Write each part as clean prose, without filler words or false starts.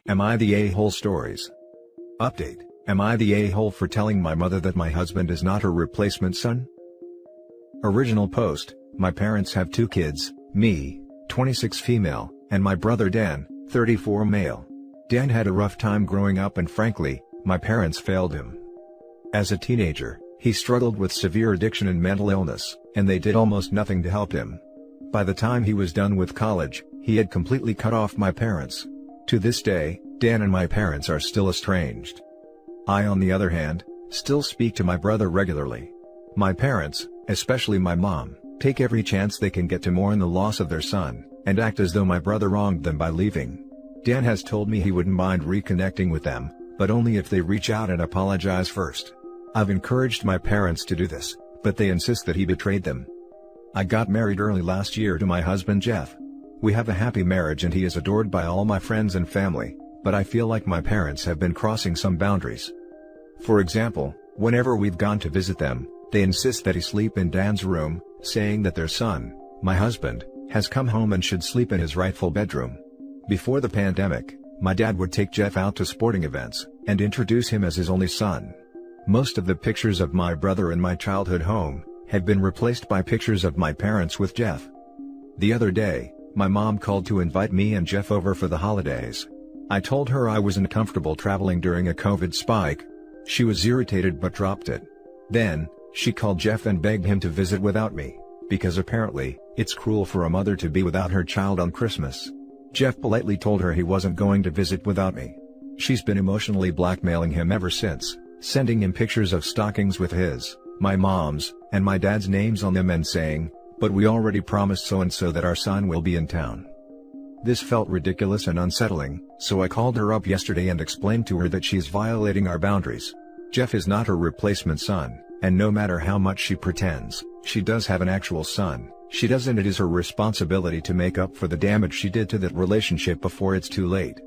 Am I the a-hole stories? Update: Am I the a-hole for telling my mother that my husband is not her replacement son? Original post: My parents have 2 kids, me, 26 female, and my brother Dan, 34 male. Dan had a rough time growing up and frankly, my parents failed him. As a teenager, he struggled with severe addiction and mental illness, and they did almost nothing to help him. By the time he was done with college, he had completely cut off my parents. To this day, Dan and my parents are still estranged. I, on the other hand, still speak to my brother regularly. My parents, especially my mom, take every chance they can get to mourn the loss of their son, and act as though my brother wronged them by leaving. Dan has told me he wouldn't mind reconnecting with them, but only if they reach out and apologize first. I've encouraged my parents to do this, but they insist that he betrayed them. I got married early last year to my husband Jeff. We have a happy marriage and he is adored by all my friends and family, but I feel like my parents have been crossing some boundaries. For example, whenever we've gone to visit them, they insist that he sleep in Dan's room, saying that their son, my husband, has come home and should sleep in his rightful bedroom. Before the pandemic, my dad would take Jeff out to sporting events, and introduce him as his only son. Most of the pictures of my brother in my childhood home have been replaced by pictures of my parents with Jeff. The other day, my mom called to invite me and Jeff over for the holidays. I told her I wasn't comfortable traveling during a COVID spike. She was irritated but dropped it. Then, she called Jeff and begged him to visit without me, because apparently, it's cruel for a mother to be without her child on Christmas. Jeff politely told her he wasn't going to visit without me. She's been emotionally blackmailing him ever since, sending him pictures of stockings with his, my mom's, and my dad's names on them and saying, "But we already promised so-and-so that our son will be in town." This felt ridiculous and unsettling, so I called her up yesterday and explained to her that she's violating our boundaries. Jeff is not her replacement son, and no matter how much she pretends, she does have an actual son. She doesn't. It is her responsibility to make up for the damage she did to that relationship before it's too late.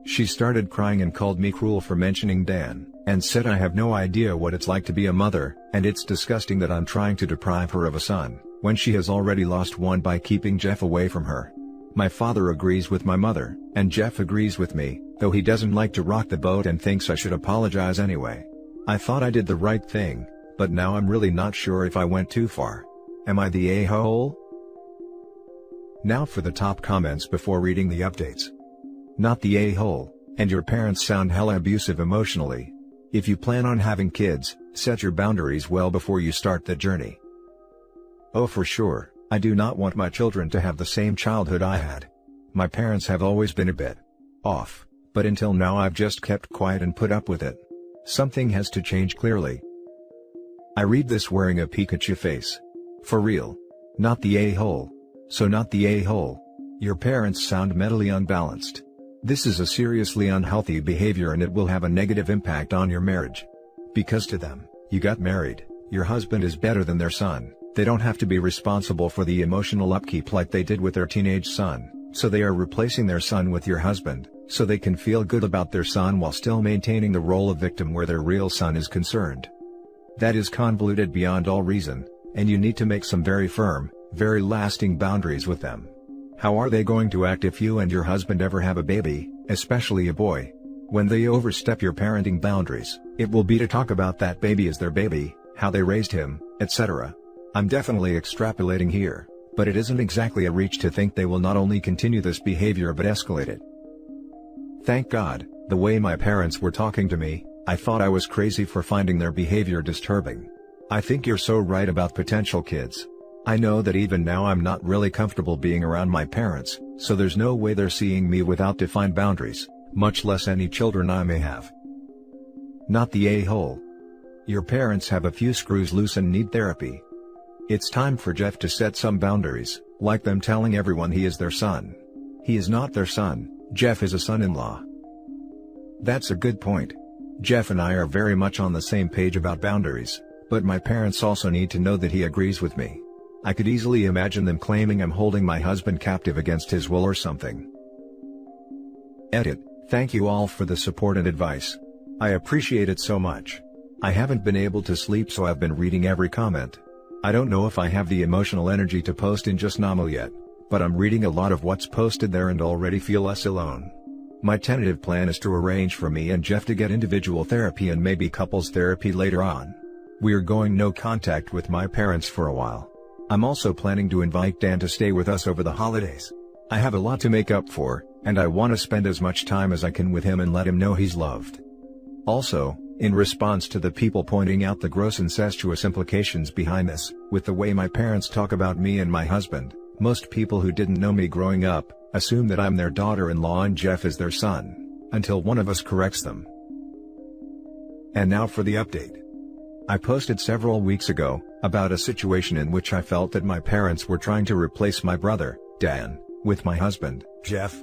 She started crying and called me cruel for mentioning Dan, and said I have no idea what it's like to be a mother, and it's disgusting that I'm trying to deprive her of a son, when she has already lost one by keeping Jeff away from her. My father agrees with my mother, and Jeff agrees with me, though he doesn't like to rock the boat and thinks I should apologize anyway. I thought I did the right thing, but now I'm really not sure if I went too far. Am I the a-hole? Now for the top comments before reading the updates. Not the a-hole, and your parents sound hella abusive emotionally. If you plan on having kids, set your boundaries well before you start the journey. Oh, for sure, I do not want my children to have the same childhood I had. My parents have always been a bit off, but until now I've just kept quiet and put up with it. Something has to change clearly. I read this wearing a Pikachu face. For real. Not the a-hole. So not the a-hole. Your parents sound mentally unbalanced. This is a seriously unhealthy behavior and it will have a negative impact on your marriage. Because to them, you got married, your husband is better than their son, they don't have to be responsible for the emotional upkeep like they did with their teenage son, so they are replacing their son with your husband, so they can feel good about their son while still maintaining the role of victim where their real son is concerned. That is convoluted beyond all reason, and you need to make some very firm, very lasting boundaries with them. How are they going to act if you and your husband ever have a baby, especially a boy? When they overstep your parenting boundaries, it will be to talk about that baby as their baby, how they raised him, etc. I'm definitely extrapolating here, but it isn't exactly a reach to think they will not only continue this behavior but escalate it. Thank God, the way my parents were talking to me, I thought I was crazy for finding their behavior disturbing. I think you're so right about potential kids. I know that even now I'm not really comfortable being around my parents, so there's no way they're seeing me without defined boundaries, much less any children I may have. Not the a-hole. Your parents have a few screws loose and need therapy. It's time for Jeff to set some boundaries, like them telling everyone he is their son. He is not their son, Jeff is a son-in-law. That's a good point. Jeff and I are very much on the same page about boundaries, but my parents also need to know that he agrees with me. I could easily imagine them claiming I'm holding my husband captive against his will or something. Edit. Thank you all for the support and advice. I appreciate it so much. I haven't been able to sleep, so I've been reading every comment. I don't know if I have the emotional energy to post in just normal yet, but I'm reading a lot of what's posted there and already feel less alone. My tentative plan is to arrange for me and Jeff to get individual therapy and maybe couples therapy later on. We are going no contact with my parents for a while. I'm also planning to invite Dan to stay with us over the holidays. I have a lot to make up for, and I want to spend as much time as I can with him and let him know he's loved. Also, in response to the people pointing out the gross incestuous implications behind this, with the way my parents talk about me and my husband, most people who didn't know me growing up, assume that I'm their daughter-in-law and Jeff is their son, until one of us corrects them. And now for the update. I posted several weeks ago, about a situation in which I felt that my parents were trying to replace my brother, Dan, with my husband, Jeff.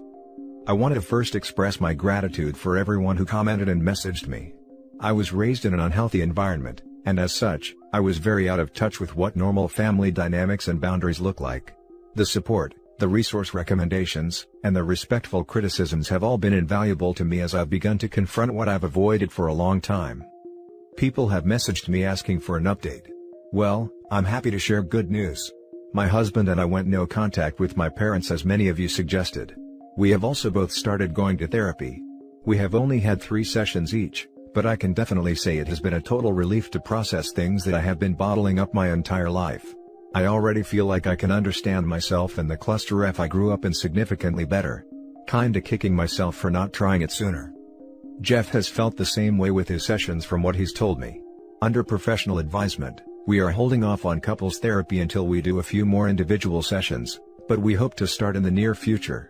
I wanted to first express my gratitude for everyone who commented and messaged me. I was raised in an unhealthy environment, and as such, I was very out of touch with what normal family dynamics and boundaries look like. The support, the resource recommendations, and the respectful criticisms have all been invaluable to me as I've begun to confront what I've avoided for a long time. People have messaged me asking for an update. Well, I'm happy to share good news. My husband and I went no contact with my parents as many of you suggested. We have also both started going to therapy. We have only had 3 sessions each, but I can definitely say it has been a total relief to process things that I have been bottling up my entire life. I already feel like I can understand myself and the cluster F I grew up in significantly better. Kinda kicking myself for not trying it sooner. Jeff has felt the same way with his sessions from what he's told me. Under professional advisement, we are holding off on couples therapy until we do a few more individual sessions, but we hope to start in the near future.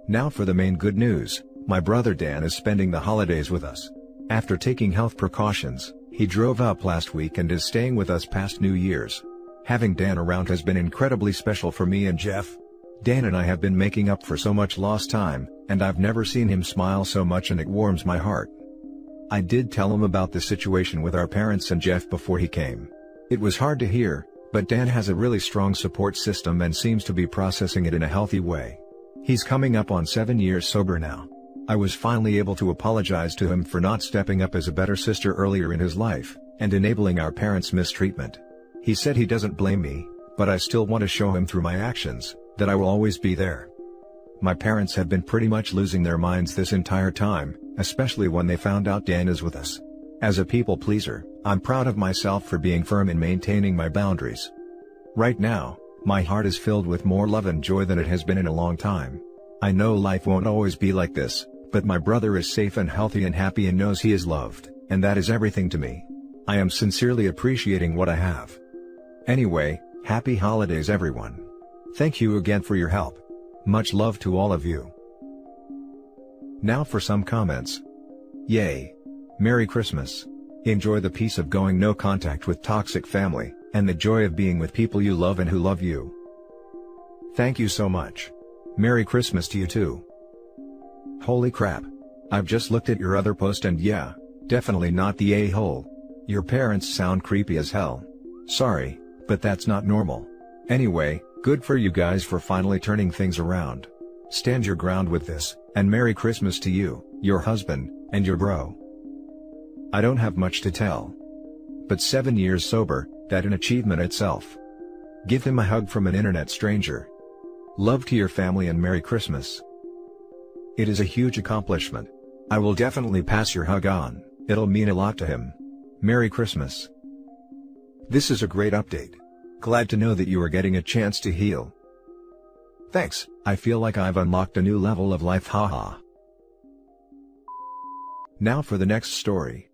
Now for the main good news, my brother Dan is spending the holidays with us. After taking health precautions, he drove up last week and is staying with us past New Year's. Having Dan around has been incredibly special for me and Jeff. Dan and I have been making up for so much lost time, and I've never seen him smile so much and it warms my heart. I did tell him about the situation with our parents and Jeff before he came. It was hard to hear, but Dan has a really strong support system and seems to be processing it in a healthy way. He's coming up on 7 years sober now. I was finally able to apologize to him for not stepping up as a better sister earlier in his life, and enabling our parents' mistreatment. He said he doesn't blame me, but I still want to show him through my actions, that I will always be there. My parents have been pretty much losing their minds this entire time, especially when they found out Dan is with us. As a people pleaser, I'm proud of myself for being firm in maintaining my boundaries. Right now, my heart is filled with more love and joy than it has been in a long time. I know life won't always be like this, but my brother is safe and healthy and happy and knows he is loved, and that is everything to me. I am sincerely appreciating what I have. Anyway, happy holidays everyone. Thank you again for your help. Much love to all of you. Now for some comments. Yay! Merry Christmas. Enjoy the peace of going no contact with toxic family, and the joy of being with people you love and who love you. Thank you so much. Merry Christmas to you too. Holy crap. I've just looked at your other post and yeah, definitely not the a-hole. Your parents sound creepy as hell. Sorry, but that's not normal. Anyway, good for you guys for finally turning things around. Stand your ground with this, and Merry Christmas to you, your husband, and your bro. I don't have much to tell. But 7 years sober, that an achievement itself. Give him a hug from an internet stranger. Love to your family and Merry Christmas. It is a huge accomplishment. I will definitely pass your hug on, it'll mean a lot to him. Merry Christmas. This is a great update. Glad to know that you are getting a chance to heal. Thanks, I feel like I've unlocked a new level of life, haha. Now for the next story.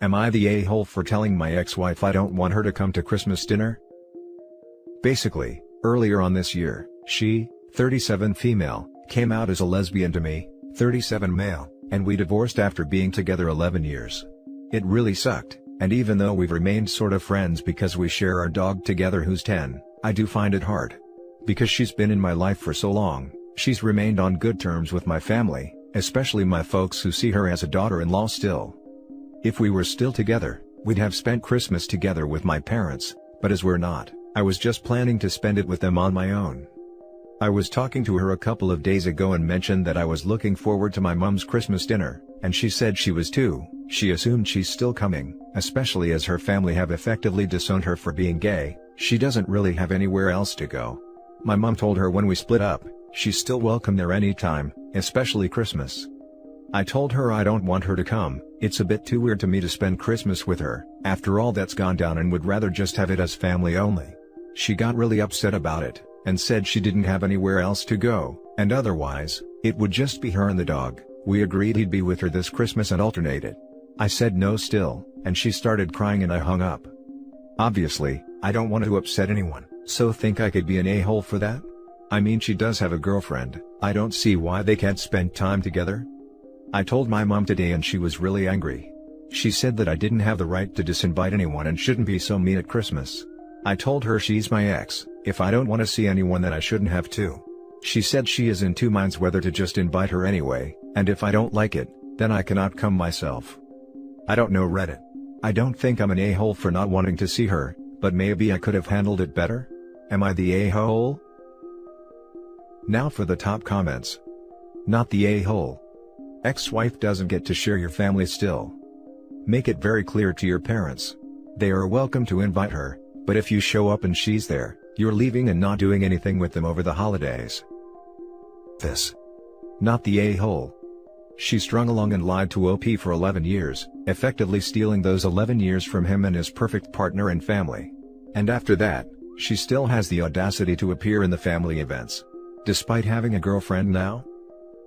Am I the a-hole for telling my ex-wife I don't want her to come to Christmas dinner? Basically, earlier on this year, she, 37 female, came out as a lesbian to me, 37 male, and we divorced after being together 11 years. It really sucked, and even though we've remained sort of friends because we share our dog together who's 10, I do find it hard. Because she's been in my life for so long, she's remained on good terms with my family, especially my folks who see her as a daughter-in-law still. If we were still together, we'd have spent Christmas together with my parents, but as we're not, I was just planning to spend it with them on my own. I was talking to her a couple of days ago and mentioned that I was looking forward to my mom's Christmas dinner, and she said she was too. She assumed she's still coming, especially as her family have effectively disowned her for being gay. She doesn't really have anywhere else to go. My mom told her when we split up, she's still welcome there anytime, especially Christmas. I told her I don't want her to come, it's a bit too weird to me to spend Christmas with her, after all that's gone down, and would rather just have it as family only. She got really upset about it, and said she didn't have anywhere else to go, and otherwise, it would just be her and the dog. We agreed he'd be with her this Christmas and alternate it. I said no still, and she started crying and I hung up. Obviously, I don't want to upset anyone, so think I could be an a-hole for that? I mean, she does have a girlfriend, I don't see why they can't spend time together. I told my mom today and she was really angry. She said that I didn't have the right to disinvite anyone and shouldn't be so mean at Christmas. I told her she's my ex, if I don't want to see anyone then I shouldn't have to. She said she is in two minds whether to just invite her anyway, and if I don't like it, then I cannot come myself. I don't know Reddit. I don't think I'm an a-hole for not wanting to see her, but maybe I could have handled it better? Am I the a-hole? Now for the top comments. Not the a-hole. Ex-wife doesn't get to share your family still. Make it very clear to your parents. They are welcome to invite her, but if you show up and she's there, you're leaving and not doing anything with them over the holidays. This. Not the a-hole. She strung along and lied to OP for 11 years, effectively stealing those 11 years from him and his perfect partner and family. And after that, she still has the audacity to appear in the family events. Despite having a girlfriend now?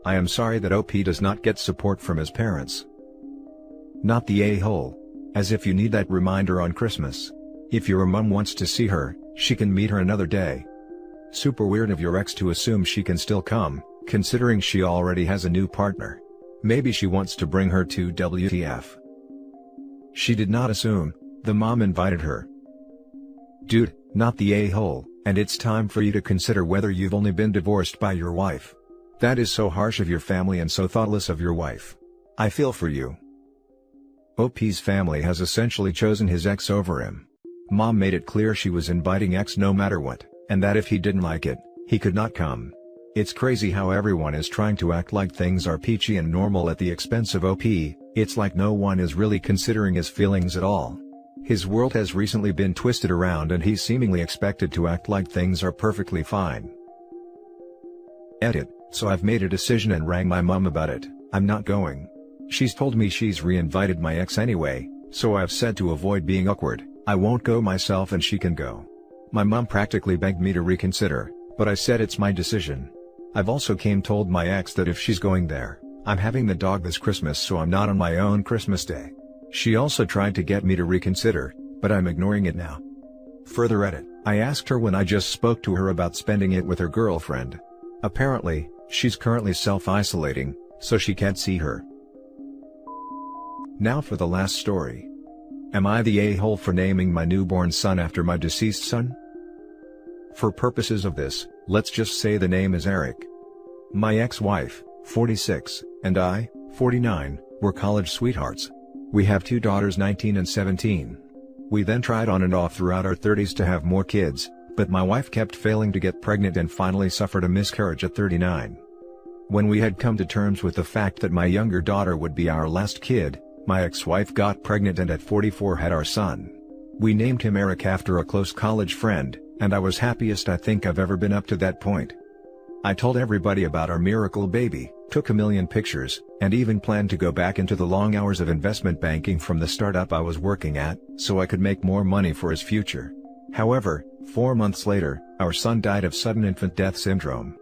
I am sorry that OP does not get support from his parents. Not the a-hole. As if you need that reminder on Christmas. If your mom wants to see her, she can meet her another day. Super weird of your ex to assume she can still come, considering she already has a new partner. Maybe she wants to bring her to WTF. She did not assume, the mom invited her. Dude, not the a-hole, and it's time for you to consider whether you've only been divorced by your wife. That is so harsh of your family and so thoughtless of your wife. I feel for you. OP's family has essentially chosen his ex over him. Mom made it clear she was inviting ex no matter what, and that if he didn't like it, he could not come. It's crazy how everyone is trying to act like things are peachy and normal at the expense of OP. It's like no one is really considering his feelings at all. His world has recently been twisted around and he's seemingly expected to act like things are perfectly fine. Edit. So I've made a decision and rang my mom about it. I'm not going. She's told me she's re-invited my ex anyway, so I've said to avoid being awkward, I won't go myself and she can go. My mom practically begged me to reconsider, but I said it's my decision. I've also told my ex that if she's going there, I'm having the dog this Christmas so I'm not on my own Christmas day. She also tried to get me to reconsider, but I'm ignoring it now. Further edit, I asked her when I just spoke to her about spending it with her girlfriend. Apparently, she's currently self-isolating, so she can't see her. Now for the last story. Am I the a-hole for naming my newborn son after my deceased son? For purposes of this, let's just say the name is Eric. My ex-wife, 46, and I, 49, were college sweethearts. We have two daughters 19 and 17. We then tried on and off throughout our 30s to have more kids, but my wife kept failing to get pregnant and finally suffered a miscarriage at 39. When we had come to terms with the fact that my younger daughter would be our last kid, my ex-wife got pregnant and at 44 had our son. We named him Eric after a close college friend, and I was happiest I think I've ever been up to that point. I told everybody about our miracle baby, took a million pictures, and even planned to go back into the long hours of investment banking from the startup I was working at, so I could make more money for his future. However, 4 months later, our son died of sudden infant death syndrome.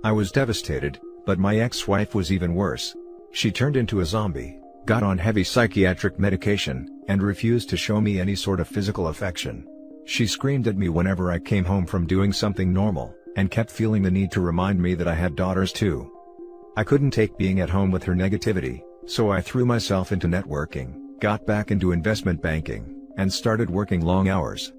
I was devastated, but my ex-wife was even worse. She turned into a zombie, got on heavy psychiatric medication, and refused to show me any sort of physical affection. She screamed at me whenever I came home from doing something normal, and kept feeling the need to remind me that I had daughters too. I couldn't take being at home with her negativity, so I threw myself into networking, got back into investment banking, and started working long hours.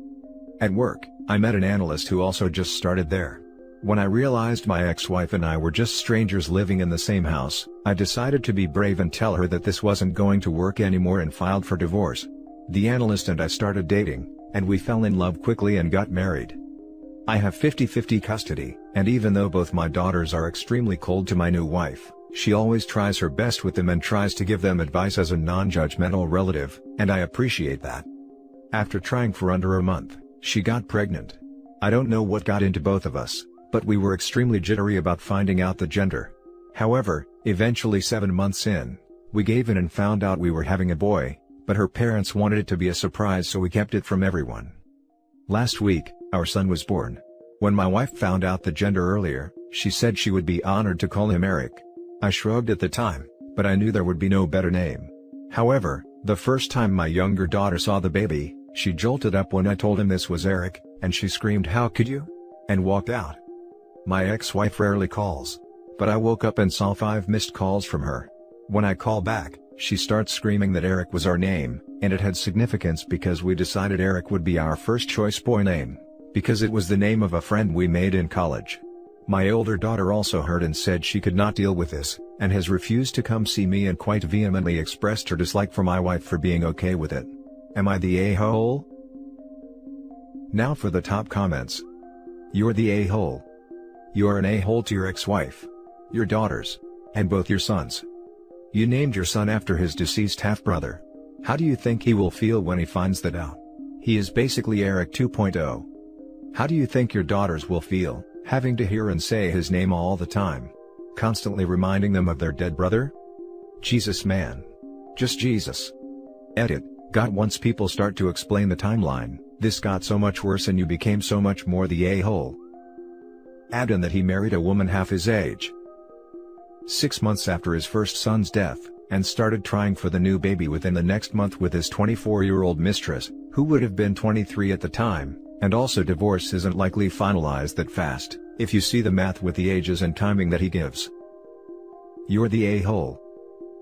At work, I met an analyst who also just started there. When I realized my ex-wife and I were just strangers living in the same house, I decided to be brave and tell her that this wasn't going to work anymore and filed for divorce. The analyst and I started dating, and we fell in love quickly and got married. I have 50-50 custody, and even though both my daughters are extremely cold to my new wife, she always tries her best with them and tries to give them advice as a non-judgmental relative, and I appreciate that. After trying for under a month, she got pregnant. I don't know what got into both of us, but we were extremely jittery about finding out the gender. However, eventually 7 months in, we gave in and found out we were having a boy, but her parents wanted it to be a surprise, so we kept it from everyone. Last week, our son was born. When my wife found out the gender earlier, she said she would be honored to call him Eric. I shrugged at the time, but I knew there would be no better name. However, the first time my younger daughter saw the baby, she jolted up when I told him this was Eric, and she screamed, "How could you?" and walked out. My ex-wife rarely calls, but I woke up and saw 5 missed calls from her. When I call back, she starts screaming that Eric was our name, and it had significance because we decided Eric would be our first choice boy name, because it was the name of a friend we made in college. My older daughter also heard and said she could not deal with this, and has refused to come see me and quite vehemently expressed her dislike for my wife for being okay with it. Am I the a-hole? Now for the top comments. You're the a-hole. You're an a-hole to your ex-wife, your daughters, and both your sons. You named your son after his deceased half-brother. How do you think he will feel when he finds that out? He is basically Eric 2.0. How do you think your daughters will feel, having to hear and say his name all the time, constantly reminding them of their dead brother? Jesus, man. Just Jesus. Edit. Got once people start to explain the timeline, this got so much worse and you became so much more the a-hole. Add in that he married a woman half his age. 6 months after his first son's death, and started trying for the new baby within the next month with his 24-year-old mistress, who would have been 23 at the time, and also divorce isn't likely finalized that fast, if you see the math with the ages and timing that he gives. You're the a-hole.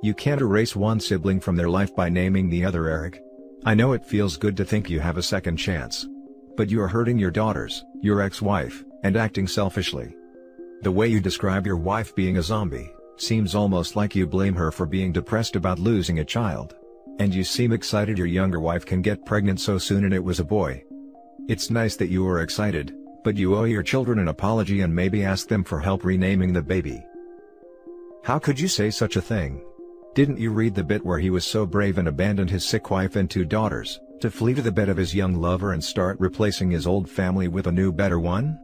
You can't erase one sibling from their life by naming the other Eric. I know it feels good to think you have a second chance. But you are hurting your daughters, your ex-wife, and acting selfishly. The way you describe your wife being a zombie, seems almost like you blame her for being depressed about losing a child. And you seem excited your younger wife can get pregnant so soon and it was a boy. It's nice that you are excited, but you owe your children an apology and maybe ask them for help renaming the baby. How could you say such a thing? Didn't you read the bit where he was so brave and abandoned his sick wife and 2 daughters, to flee to the bed of his young lover and start replacing his old family with a new better one?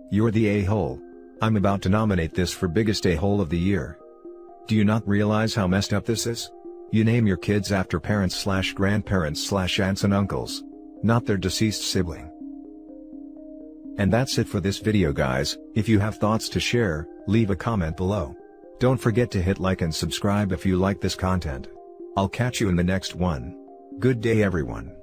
You're the a-hole. I'm about to nominate this for biggest a-hole of the year. Do you not realize how messed up this is? You name your kids after parents/grandparents/aunts and uncles, not their deceased sibling. And that's it for this video, guys. If you have thoughts to share, leave a comment below. Don't forget to hit like and subscribe if you like this content. I'll catch you in the next one. Good day, everyone.